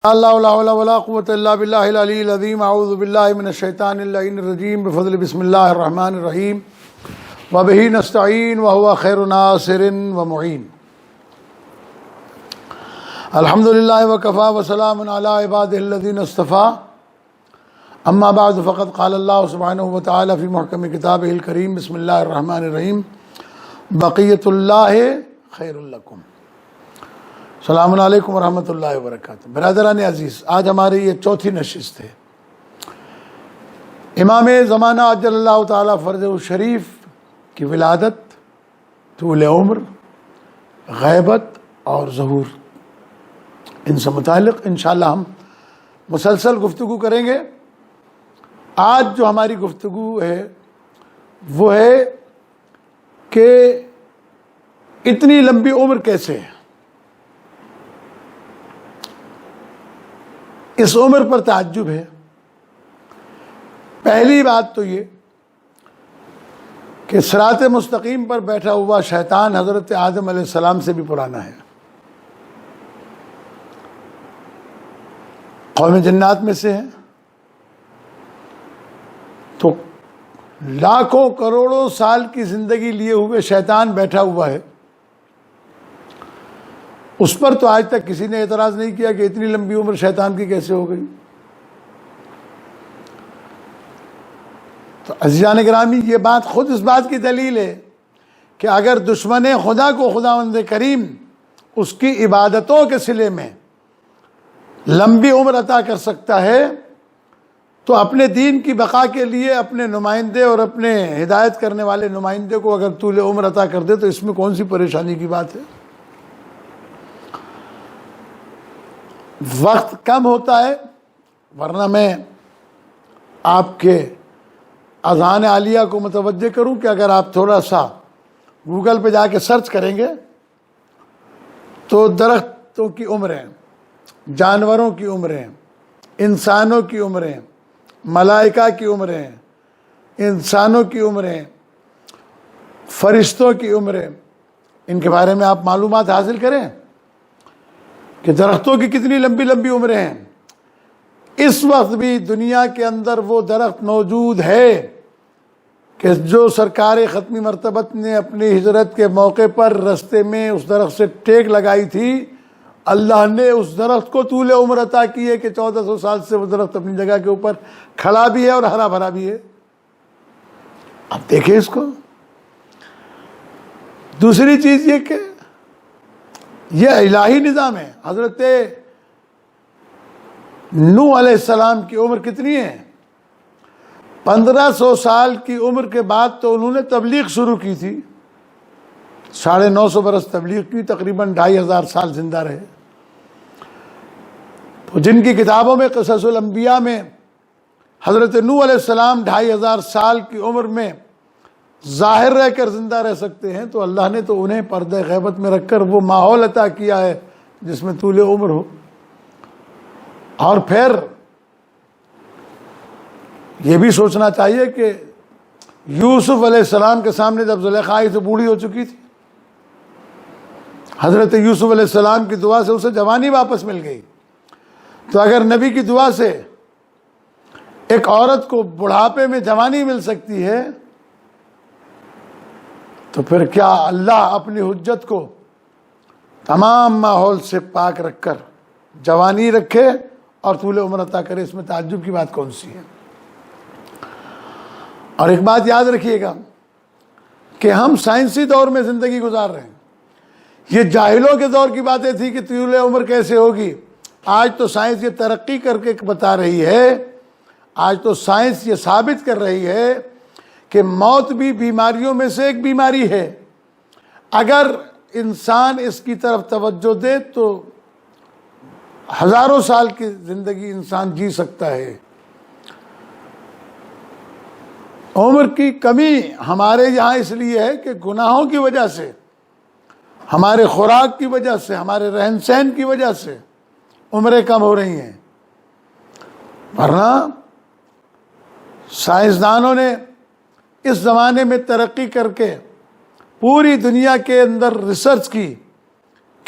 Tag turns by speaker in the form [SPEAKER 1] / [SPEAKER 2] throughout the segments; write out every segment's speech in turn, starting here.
[SPEAKER 1] اللہ لا حول ولا قوة الا باللہ العلی العظیم اعوذ باللہ من الشیطان اللعین الرجیم بفضل بسم اللہ الرحمن الرحیم وبہ نستعین وہو خیر ناصر ومعین الحمدللہ وکفی وسلام علی عبادہ الذین اصطفی اما بعد فقد قال اللہ سبحانہ وتعالی فی محکم کتابہ الکریم بسم اللہ الرحمن الرحیم بقیت اللہ خیر لکم۔ السلام علیکم ورحمۃ اللہ وبرکاتہ۔ برادران عزیز، آج ہماری یہ چوتھی نشست ہے۔ امام زمانہ عجل اللہ تعالیٰ فرجہ الشریف کی ولادت، طول عمر، غیبت اور ظہور، ان سے متعلق انشاءاللہ ہم مسلسل گفتگو کریں گے۔ آج جو ہماری گفتگو ہے وہ ہے کہ اتنی لمبی عمر کیسے ہے؟ اس عمر پر تعجب ہے۔ پہلی بات تو یہ کہ صراط مستقیم پر بیٹھا ہوا شیطان حضرت آدم علیہ السلام سے بھی پرانا ہے، قوم جنات میں سے ہے، تو لاکھوں کروڑوں سال کی زندگی لیے ہوئے شیطان بیٹھا ہوا ہے۔ اس پر تو آج تک کسی نے اعتراض نہیں کیا کہ اتنی لمبی عمر شیطان کی کیسے ہو گئی۔ تو عزیزان گرامی، یہ بات خود اس بات کی دلیل ہے کہ اگر دشمن خدا کو خداوند کریم اس کی عبادتوں کے صلے میں لمبی عمر عطا کر سکتا ہے تو اپنے دین کی بقا کے لیے اپنے نمائندے اور اپنے ہدایت کرنے والے نمائندے کو اگر طول عمر عطا کر دے تو اس میں کون سی پریشانی کی بات ہے؟ وقت کم ہوتا ہے، ورنہ میں آپ کے اذہان عالیہ کو متوجہ کروں کہ اگر آپ تھوڑا سا گوگل پہ جا کے سرچ کریں گے تو درختوں کی عمریں، جانوروں کی عمریں، انسانوں کی عمریں، ملائکہ کی عمریں، انسانوں کی عمریں، فرشتوں کی عمریں، ان کے بارے میں آپ معلومات حاصل کریں کہ درختوں کی کتنی لمبی لمبی عمریں ہیں۔ اس وقت بھی دنیا کے اندر وہ درخت موجود ہے کہ جو سرکار ختمی مرتبت نے اپنی ہجرت کے موقع پر رستے میں اس درخت سے ٹیک لگائی تھی، اللہ نے اس درخت کو طول عمر عطا کی ہے کہ 1400 سال سے وہ درخت اپنی جگہ کے اوپر کھڑا بھی ہے اور ہرا بھرا بھی ہے۔ اب دیکھیں اس کو۔ دوسری چیز یہ کہ یہ الہی نظام ہے۔ حضرت نوح علیہ السلام کی عمر کتنی ہے؟ 1500 سال کی عمر کے بعد تو انہوں نے تبلیغ شروع کی تھی، 950 برس تبلیغ کی، تقریباً 2500 سال زندہ رہے۔ تو جن کی کتابوں میں قصص الانبیاء میں حضرت نوح علیہ السلام 2500 سال کی عمر میں ظاہر رہ کر زندہ رہ سکتے ہیں، تو اللہ نے تو انہیں پردہ غیبت میں رکھ کر وہ ماحول عطا کیا ہے جس میں طول عمر ہو۔ اور پھر یہ بھی سوچنا چاہیے کہ یوسف علیہ السلام کے سامنے جب زلیخا سے بوڑھی ہو چکی تھی، حضرت یوسف علیہ السلام کی دعا سے اسے جوانی واپس مل گئی، تو اگر نبی کی دعا سے ایک عورت کو بڑھاپے میں جوانی مل سکتی ہے تو پھر کیا اللہ اپنی حجت کو تمام ماحول سے پاک رکھ کر جوانی رکھے اور طول عمر عطا کرے؟ اس میں تعجب کی بات کون سی ہے؟ اور ایک بات یاد رکھیے گا کہ ہم سائنسی دور میں زندگی گزار رہے ہیں۔ یہ جاہلوں کے دور کی باتیں تھی کہ طول عمر کیسے ہوگی۔ آج تو سائنس یہ ترقی کر کے بتا رہی ہے، آج تو سائنس یہ ثابت کر رہی ہے کہ موت بھی بیماریوں میں سے ایک بیماری ہے۔ اگر انسان اس کی طرف توجہ دے تو ہزاروں سال کی زندگی انسان جی سکتا ہے۔ عمر کی کمی ہمارے یہاں اس لیے ہے کہ گناہوں کی وجہ سے، ہمارے خوراک کی وجہ سے، ہمارے رہن سہن کی وجہ سے عمریں کم ہو رہی ہیں، ورنہ سائنسدانوں نے اس زمانے میں ترقی کر کے پوری دنیا کے اندر ریسرچ کی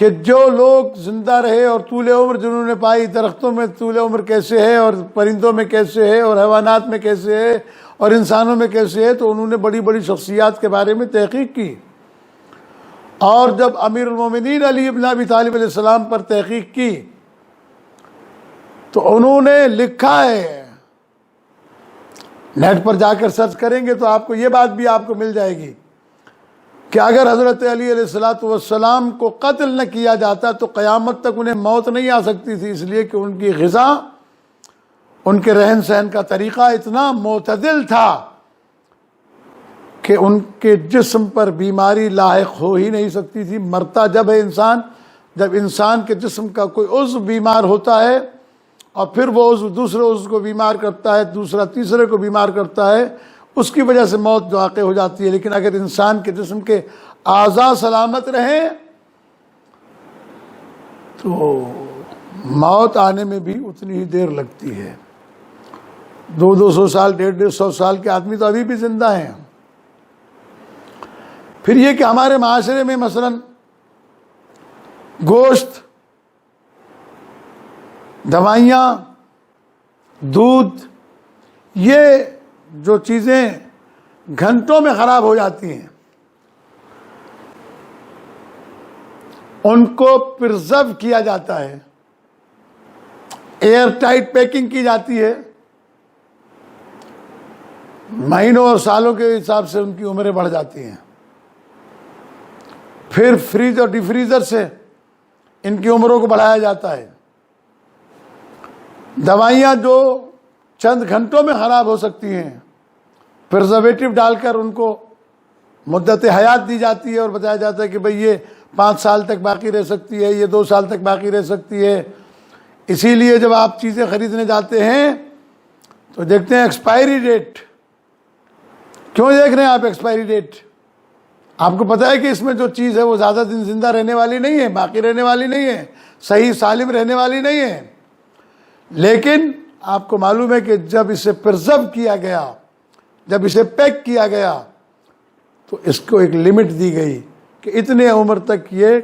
[SPEAKER 1] کہ جو لوگ زندہ رہے اور طول عمر جنہوں نے پائی، درختوں میں طول عمر کیسے ہے اور پرندوں میں کیسے ہے اور حیوانات میں کیسے ہے اور انسانوں میں کیسے ہے، تو انہوں نے بڑی بڑی شخصیات کے بارے میں تحقیق کی. اور جب امیر المومنین علی ابن ابی طالب علیہ السلام پر تحقیق کی تو انہوں نے لکھا ہے، نیٹ پر جا کر سرچ کریں گے تو آپ کو یہ بات بھی آپ کو مل جائے گی کہ اگر حضرت علی علیہ السلام کو قتل نہ کیا جاتا تو قیامت تک انہیں موت نہیں آ سکتی تھی، اس لیے کہ ان کی غذا، ان کے رہن سہن کا طریقہ اتنا معتدل تھا کہ ان کے جسم پر بیماری لاحق ہو ہی نہیں سکتی تھی. مرتا جب ہے انسان، جب انسان کے جسم کا کوئی عضو بیمار ہوتا ہے اور پھر وہ عضو دوسرے عضو کو بیمار کرتا ہے، دوسرا تیسرے کو بیمار کرتا ہے، اس کی وجہ سے موت واقع ہو جاتی ہے. لیکن اگر انسان کے جسم کے اعضاء سلامت رہیں تو موت آنے میں بھی اتنی ہی دیر لگتی ہے. 200 سال 150 سال کے آدمی تو ابھی بھی زندہ ہیں. پھر یہ کہ ہمارے معاشرے میں مثلا گوشت، دوائیاں، دودھ، یہ جو چیزیں گھنٹوں میں خراب ہو جاتی ہیں، ان کو پرزرو کیا جاتا ہے، ایئر ٹائٹ پیکنگ کی جاتی ہے، مہینوں اور سالوں کے حساب سے ان کی عمریں بڑھ جاتی ہیں. پھر فریج اور ڈی فریزر سے ان کی عمروں کو بڑھایا جاتا ہے. دوائیاں جو چند گھنٹوں میں خراب ہو سکتی ہیں، پرزرویٹو ڈال کر ان کو مدت حیات دی جاتی ہے اور بتایا جاتا ہے کہ بھئی یہ 5 سال تک باقی رہ سکتی ہے، یہ 2 سال تک باقی رہ سکتی ہے. اسی لیے جب آپ چیزیں خریدنے جاتے ہیں تو دیکھتے ہیں ایکسپائری ڈیٹ. کیوں دیکھ رہے ہیں آپ ایکسپائری ڈیٹ؟ آپ کو پتا ہے کہ اس میں جو چیز ہے وہ زیادہ دن زندہ رہنے والی نہیں ہے، باقی رہنے والی نہیں ہے، صحیح سالم رہنے والی نہیں ہے. لیکن آپ کو معلوم ہے کہ جب اسے پرزرو کیا گیا، جب اسے پیک کیا گیا تو اس کو ایک لمٹ دی گئی کہ اتنے عمر تک، یہ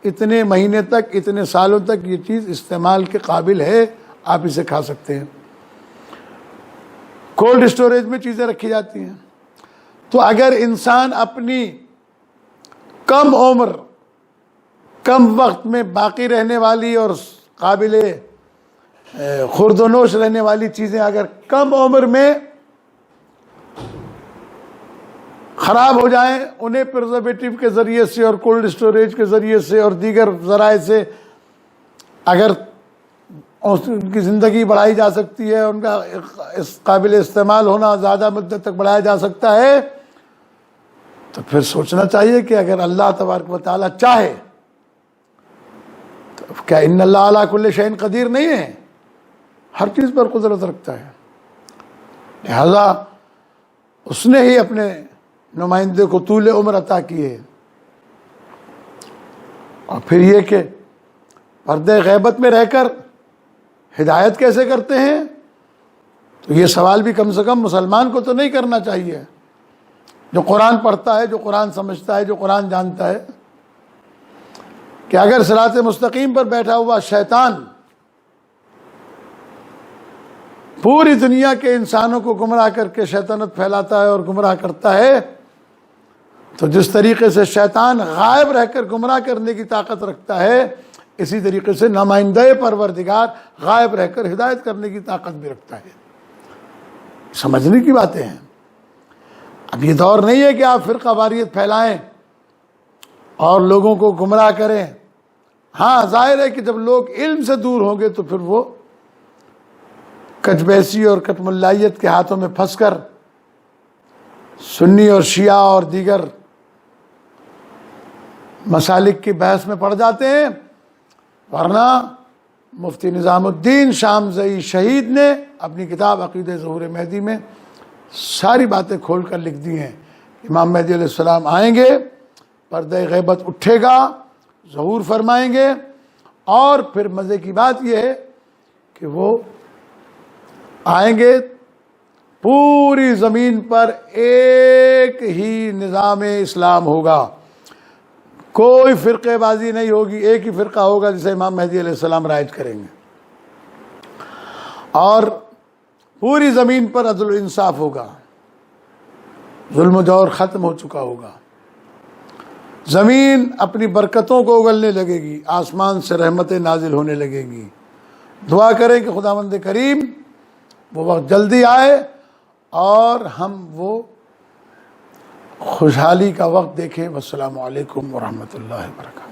[SPEAKER 1] اتنے مہینے تک، اتنے سالوں تک یہ چیز استعمال کے قابل ہے، آپ اسے کھا سکتے ہیں. کولڈ اسٹوریج میں چیزیں رکھی جاتی ہیں. تو اگر انسان اپنی کم عمر، کم وقت میں باقی رہنے والی اور قابل خورد و نوش رہنے والی چیزیں اگر کم عمر میں خراب ہو جائیں، انہیں پرزرویٹو کے ذریعے سے اور کولڈ اسٹوریج کے ذریعے سے اور دیگر ذرائع سے اگر ان کی زندگی بڑھائی جا سکتی ہے، ان کا قابل استعمال ہونا زیادہ مدت تک بڑھایا جا سکتا ہے، تو پھر سوچنا چاہیے کہ اگر اللہ تبارک و تعالیٰ چاہے تو کیا ان اللہ علی کل شیء قدیر نہیں ہے؟ ہر چیز پر قدرت رکھتا ہے. لہذا اس نے ہی اپنے نمائندے کو طول عمر عطا کی ہے. اور پھر یہ کہ پردے غیبت میں رہ کر ہدایت کیسے کرتے ہیں، تو یہ سوال بھی کم سے کم مسلمان کو تو نہیں کرنا چاہیے، جو قرآن پڑھتا ہے، جو قرآن سمجھتا ہے، جو قرآن جانتا ہے، کہ اگر صراط مستقیم پر بیٹھا ہوا شیطان پوری دنیا کے انسانوں کو گمراہ کر کے شیطنت پھیلاتا ہے اور گمراہ کرتا ہے، تو جس طریقے سے شیطان غائب رہ کر گمراہ کرنے کی طاقت رکھتا ہے، اسی طریقے سے نمائندہ پروردگار غائب رہ کر ہدایت کرنے کی طاقت بھی رکھتا ہے. سمجھنے کی باتیں ہیں. اب یہ دور نہیں ہے کہ آپ فرقہ واریت پھیلائیں اور لوگوں کو گمراہ کریں. ہاں ظاہر ہے کہ جب لوگ علم سے دور ہوں گے تو پھر وہ کچ بیسی اور کٹ ملائیت کے ہاتھوں میں پھنس کر سنی اور شیعہ اور دیگر مسالک کی بحث میں پڑ جاتے ہیں. ورنہ مفتی نظام الدین شامزئی شہید نے اپنی کتاب عقیدہ ظہور مہدی میں ساری باتیں کھول کر لکھ دی ہیں. امام مہدی علیہ السلام آئیں گے، پردہ غیبت اٹھے گا، ظہور فرمائیں گے، اور پھر مزے کی بات یہ ہے کہ وہ آئیں گے، پوری زمین پر ایک ہی نظام اسلام ہوگا، کوئی فرقے بازی نہیں ہوگی، ایک ہی فرقہ ہوگا جسے امام مہدی علیہ السلام رائج کریں گے، اور پوری زمین پر عدل و انصاف ہوگا، ظلم و جور ختم ہو چکا ہوگا، زمین اپنی برکتوں کو اگلنے لگے گی، آسمان سے رحمتیں نازل ہونے لگے گی۔ دعا کریں کہ خداوند کریم وہ وقت جلدی آئے اور ہم وہ خوشحالی کا وقت دیکھیں۔ والسلام علیکم ورحمۃ اللہ وبرکاتہ۔